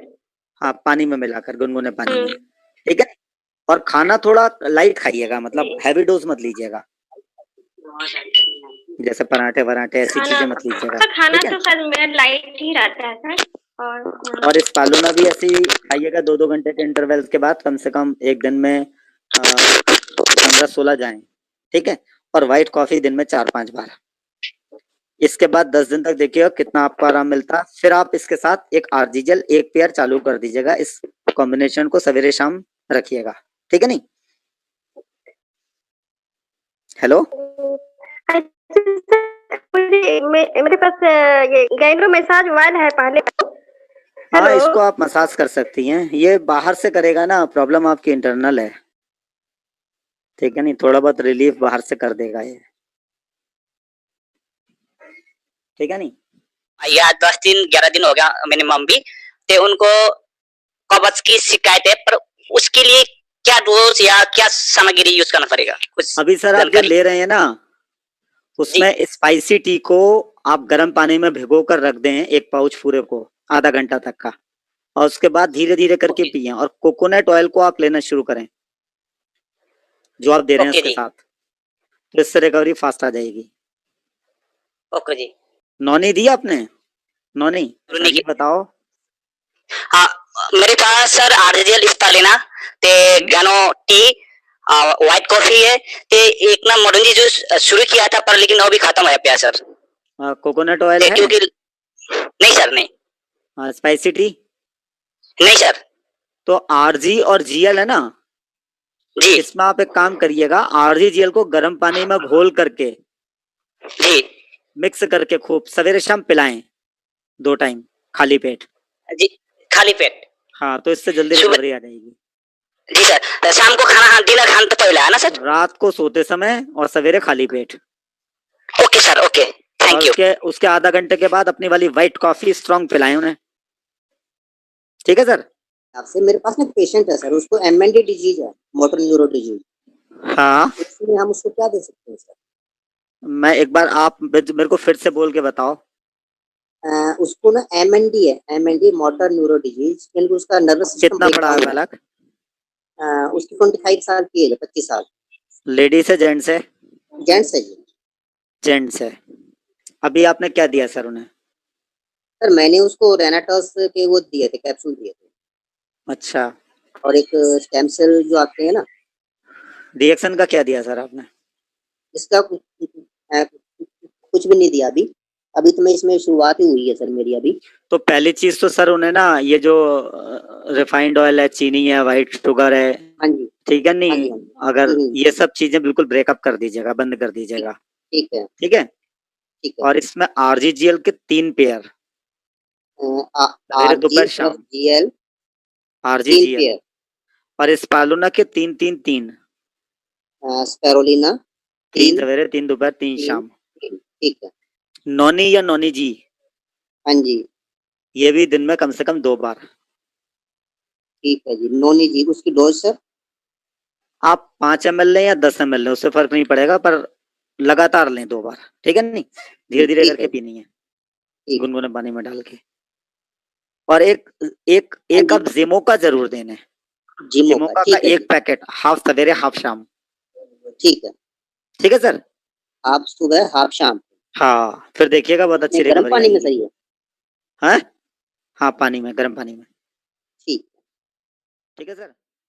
हाँ, पानी में मिलाकर, गुनगुने पानी में, हम्म। ठीक है? और खाना थोड़ा लाइट खाइएगा, मतलब जी हैवी डोज मत लीजिएगा, जैसे पराठे वराठे ऐसी खाना चीजें मत लीजिएगा, सर, खाना ठीक है? तो सर मेरा लाइट ही रहता है सर। और स्पालूना भी ऐसे ही खाइएगा 2-2 घंटे के इंटरवल के बाद, कम से कम एक दिन में 15-16 जाएं, ठीक है? और व्हाइट कॉफी दिन में 4-5 बार। इसके बाद 10 दिन तक देखिएगा कितना आपको आराम मिलता है। फिर आप इसके साथ एक आरजी जेल 1 पेयर चालू कर दीजिएगा, इस कॉम्बिनेशन को सवेरे शाम रखिएगा, ठीक है नहीं? हेलो? मेरे पास ये गाइनो मसाज ऑयल है पहले। हाँ, हेलो इसको आप मसाज कर सकती हैं, ये बाहर से करेगा ना, प्रॉब्लम आपकी इंटरनल है, ठीक है नहीं? थोड़ा बहुत रिलीफ बाहर से कर देगा ये, ठीक है नहीं? या 10 दिन 11 दिन हो गया मिनिमम भी, तो उनको कब्ज की शिकायत है, पर उसके लिए क्या डोज या क्या सामग्री यूज करना पड़ेगा? कुछ अभी सर आप जो जानकारी। ले रहे हैं ना, उसमें स्पाइसी टी को आप गर्म पानी में भिगो कर रख दें, 1 पाउच पूरे को आधा घंटा तक का, और उसके बाद धीरे धीरे करके ओके। पिए। और कोकोनट ऑयल को आप लेना शुरू करें जो आप दे रहे हैं ओके उसके जी। साथ, तो इससे रिकवरी फास्ट आ जाएगी। ओके जी। नौनी दी आपने? नौनी नौनी ये बताओ। हाँ, मेरे पास सर आरजीएल स्पालूना ते गाइनो टी, व्हाइट कॉफी है, ते एक ना मोरंजी जूस शुरू किया था, पर लेकिन वो भी खत्म है पिया सर। कोकोनट ऑयल ते है? क्योंकि नहीं सर, नहीं स्पाइसी टी? नहीं सर तो आरजी और जीएल है ना, जी इसमें आप एक काम करिएगा, आरजी जीएल को गर्म पानी में घोल करके जी मिक्स करके खूब सवेरे शाम पिलाएं 2 टाइम खाली पेट। जी खाली पेट। हाँ, तो इससे जल्दी सुबह- रिकवरी आ जाएगी। जी सर, तो शाम को खाना डिनर खाने तो पहले है ना सर? रात को सोते समय और सवेरे खाली पेट। ओके सर, ओके, और थैंक यू। उसके आधा घंटे के बाद अपनी वाली व्हाइट कॉफी स्ट्रांग पिलाएं उन्हें। ठीक है सर। आपसे मेरे पास ना पेशेंट है सर, उसको एमएनडी डिजीज है, मोटर न्यूरो डिजीज। हाँ, इसमें हम उसको क्या दे सकते हैं सर? मैं एक बार आप मेरे को फिर से बोल के बताओ। उसको ना एमएनडी है, एमएनडी मोटर न्यूरो डिजीज, यानी उसका नर्वस सिस्टम कितना बड़ा है बालक? उसकी 25 साल की है, 25 साल। लेडीज है जेंट्स है? जेंट्स है जी। जेंट्स है। अभी आपने क्या दिया सर उन्हें? सर मैंने उसको रेनाटॉस के वो दिए थे, कैप्सूल दिए थे। अच्छा, और एक स्टेम सेल जो आते हैं ना। रिएक्शन का क्या दिया सर आपने? इसका कुछ भी नहीं दिया अभी। अभी तो मैं इसमें शुरुआत ही हुई है सर मेरी अभी। तो पहली चीज तो सर उन्हें ना ये जो रिफाइंड ऑयल है, चीनी है, व्हाइट शुगर है, हाँ जी ठीक है हाँ नहीं, जी, हाँ जी। अगर ये सब चीजें बिल्कुल ब्रेकअप कर दीजिएगा, बंद कर दीजिएगा। ठीक है ठीक है। ठीक है। और इसमें आरजीजीएल के 3 पेयर सवेरे दोपहर शाम। जीएल 3 आरजीजीएल पेयर, और स्पालुना के 3-3-3, स्पेरोलिना 3 सवेरे 3 दोपहर 3 शाम। ठीक है। नोनी या नोनी जी, हाँ जी ये भी दिन में कम से कम 2 बार। ठीक है जी। नोनी जी, उसकी डोज सर? आप 5 ml लें या 10 ml लें, उससे फर्क नहीं पड़ेगा, पर लगातार लें 2 बार। ठीक है नहीं, धीरे धीरे ठीक करके है। पीनी है, ठीक। गुनगुने पानी में डाल के। और एक कप जिमोका जरूर देने। जिमोका का ठीक है एक जी। पैकेट, हाफ सवेरे हाफ शाम। ठीक है। ठीक है सर। हाफ सुबह हाफ शाम। हाँ, फिर देखिएगा बहुत अच्छी गर्म रिकवरी पानी में आएगी। सही है? हाँ हाँ, पानी में, गर्म पानी में। ठीक। ठीक है सर।